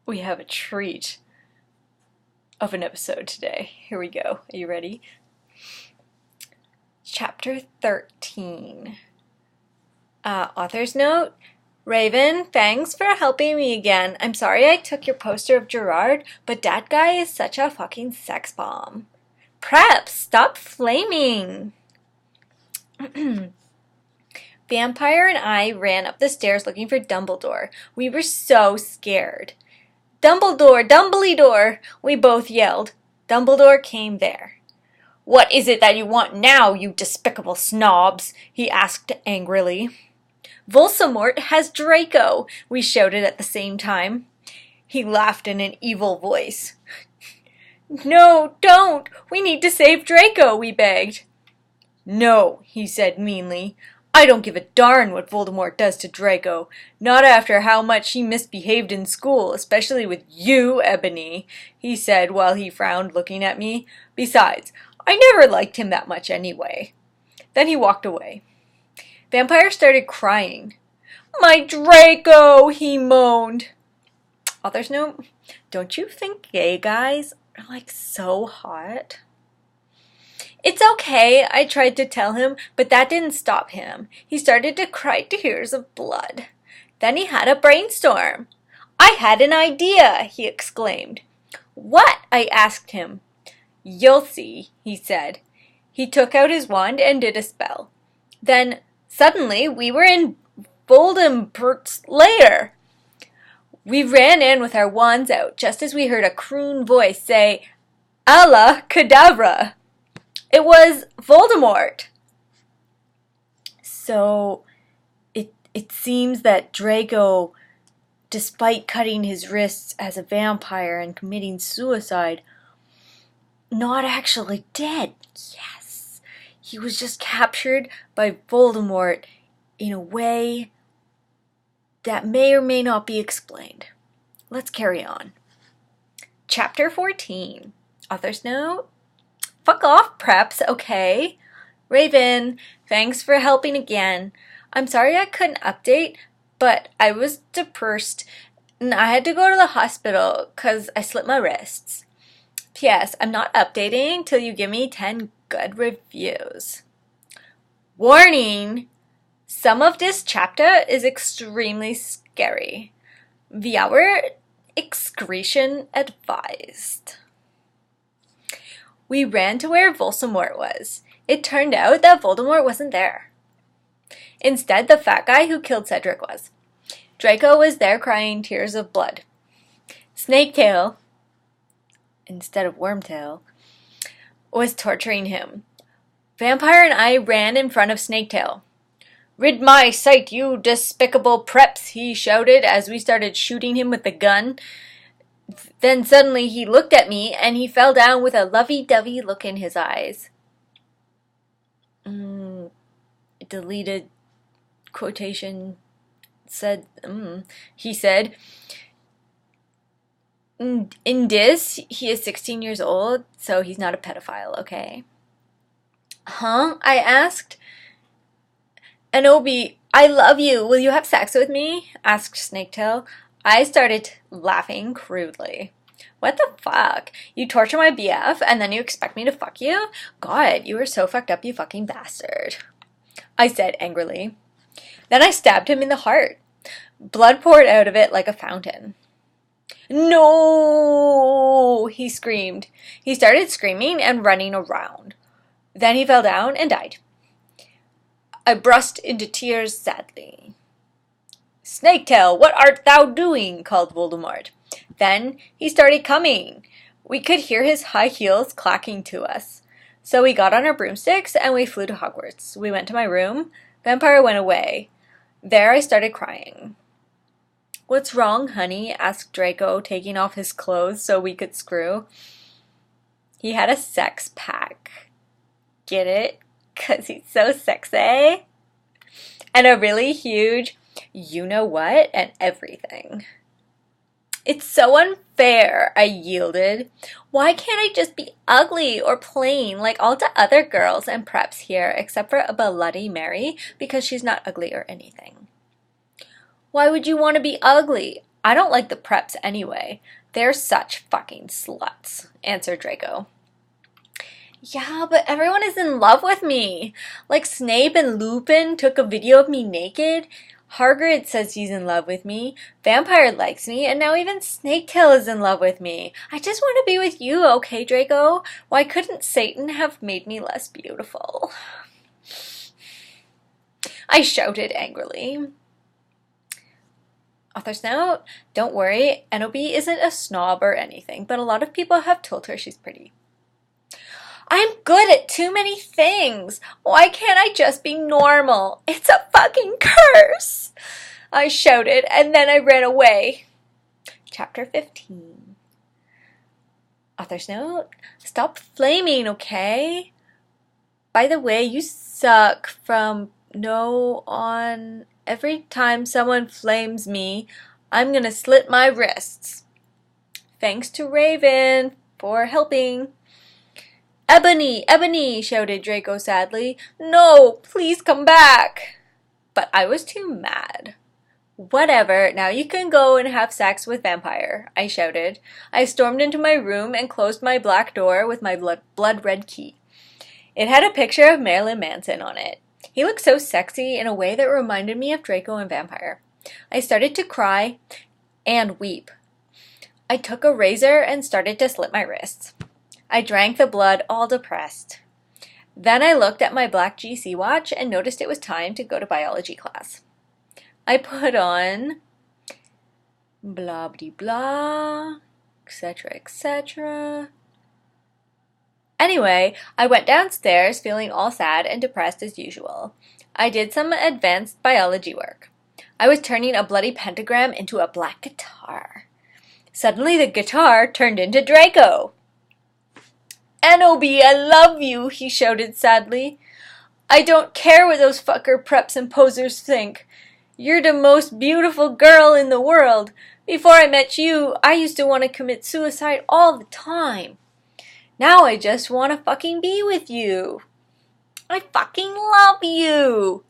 We have a treat of an episode today. Here we go. Are you ready? Chapter 13. Author's note. Raven, thanks for helping me again. I'm sorry I took your poster of Gerard, but that guy is such a fucking sex bomb. Prep, stop flaming! Vampire and I ran up the stairs looking for Dumbledore. We were so scared. Dumbledore! Dumbledore! We both yelled. Dumbledore came there. What is it that you want now, you despicable snobs? He asked angrily. Voldemort has Draco, we shouted at the same time. He laughed in an evil voice. No, don't! We need to save Draco, we begged. No, he said meanly. I don't give a darn what Voldemort does to Draco. Not after how much he misbehaved in school, especially with you, Ebony, he said while he frowned looking at me. Besides, I never liked him that much anyway. Then he walked away. Vampire started crying. My Draco, he moaned. Author's note, don't you think gay guys are like so hot? It's okay, I tried to tell him, but that didn't stop him. He started to cry tears of blood. Then he had a brainstorm. I had an idea, he exclaimed. What? I asked him. You'll see, he said. He took out his wand and did a spell. Then, suddenly, we were in Voldemort's lair. We ran in with our wands out, just as we heard a croon voice say, Allah Cadabra. It was Voldemort. So, it seems that Draco, despite cutting his wrists as a vampire and committing suicide, not actually dead. Yes. He was just captured by Voldemort in a way that may or may not be explained. Let's carry on. Chapter 14. Author's note. Fuck off, preps, okay? Raven, thanks for helping again. I'm sorry I couldn't update, but I was depressed and I had to go to the hospital because I slipped my wrists. P.S. I'm not updating till you give me 10 good reviews. Warning! Some of this chapter is extremely scary. Viower, excretion advised. We ran to where Voldemort was. It turned out that Voldemort wasn't there. Instead, the fat guy who killed Cedric was. Draco was there crying tears of blood. Snaketail, instead of Wormtail, was torturing him. Vampire and I ran in front of Snaketail. Rid my sight, you despicable preps, he shouted as we started shooting him with the gun. Then suddenly he looked at me and he fell down with a lovey-dovey look in his eyes. Deleted quotation said, he said. In this, he is 16 years old, so he's not a pedophile, okay? Huh? I asked. Anobi, I love you. Will you have sex with me? Asked Snaketail. I started laughing crudely. What the fuck? You torture my BF and then you expect me to fuck you? God, you are so fucked up, you fucking bastard. I said angrily. Then I stabbed him in the heart. Blood poured out of it like a fountain. No! He screamed. He started screaming and running around. Then he fell down and died. I burst into tears sadly. Snaketail, what art thou doing? Called Voldemort. Then he started coming. We could hear his high heels clacking to us. So we got on our broomsticks and we flew to Hogwarts. We went to my room. Vampire went away. There I started crying. What's wrong, honey? Asked Draco, taking off his clothes so we could screw. He had a sex pack. Get it? 'Cause he's so sexy. And a really huge you-know-what and everything. It's so unfair, I yielded. Why can't I just be ugly or plain like all the other girls and preps here, except for a Bloody Mary, because she's not ugly or anything? Why would you want to be ugly? I don't like the preps anyway. They're such fucking sluts, answered Draco. Yeah, but everyone is in love with me. Like Snape and Lupin took a video of me naked. Hagrid says he's in love with me. Vampire likes me, and now even Snaketail is in love with me. I just want to be with you, okay, Draco? Why couldn't Satan have made me less beautiful? I shouted angrily. Author's note, don't worry, Enobe isn't a snob or anything, but a lot of people have told her she's pretty. I'm good at too many things. Why can't I just be normal? It's a fucking curse, I shouted, and then I ran away. Chapter 15. Author's note, stop flaming, okay? By the way, you suck from now on. Every time someone flames me, I'm gonna slit my wrists. Thanks to Raven for helping. Ebony, Ebony, shouted Draco sadly. No, please come back. But I was too mad. Whatever, now you can go and have sex with Vampire, I shouted. I stormed into my room and closed my black door with my blood-red key. It had a picture of Marilyn Manson on it. He looked so sexy in a way that reminded me of Draco and Vampire. I started to cry and weep. I took a razor and started to slit my wrists. I drank the blood, all depressed. Then I looked at my black GC watch and noticed it was time to go to biology class. I put on blah blah blah, etc., etc. Anyway, I went downstairs feeling all sad and depressed as usual. I did some advanced biology work. I was turning a bloody pentagram into a black guitar. Suddenly the guitar turned into Draco. Enobe, I love you, he shouted sadly. I don't care what those fucker preps and posers think. You're the most beautiful girl in the world. Before I met you, I used to want to commit suicide all the time. Now I just want to fucking be with you. I fucking love you.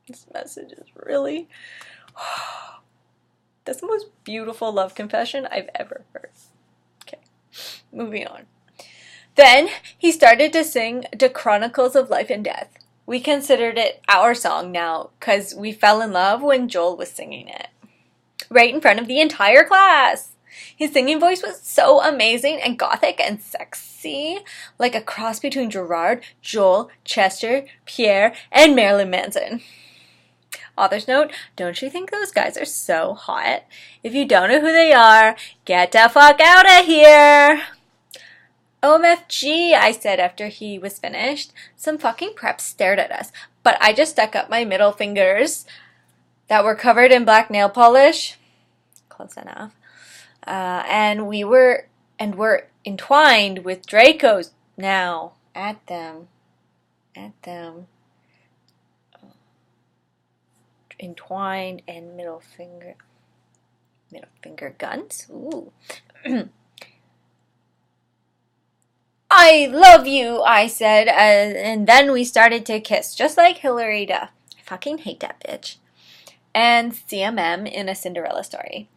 This message is really... That's the most beautiful love confession I've ever heard. Okay, moving on. Then he started to sing the Chronicles of Life and Death. We considered it our song now because we fell in love when Joel was singing it. Right in front of the entire class. His singing voice was so amazing and gothic and sexy, like a cross between Gerard, Joel, Chester, Pierre, and Marilyn Manson. Author's note, don't you think those guys are so hot? If you don't know who they are, get the fuck out of here! OMFG, I said after he was finished. Some fucking preps stared at us, but I just stuck up my middle fingers that were covered in black nail polish. Close enough. And we're entwined with Dracos now. At them. Entwined and middle finger guns. Ooh. I love you, I said, and then we started to kiss, just like Hilary Duff. I fucking hate that bitch. And CMM in A Cinderella Story.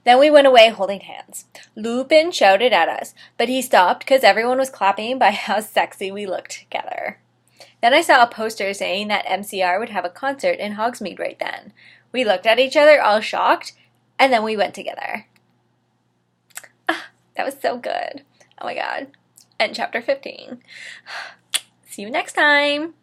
Then we went away holding hands. Lupin shouted at us, but he stopped because everyone was clapping by how sexy we looked together. Then I saw a poster saying that MCR would have a concert in Hogsmeade right then. We looked at each other all shocked, and then we went together. Ah, that was so good. Oh my god. End chapter 15. See you next time.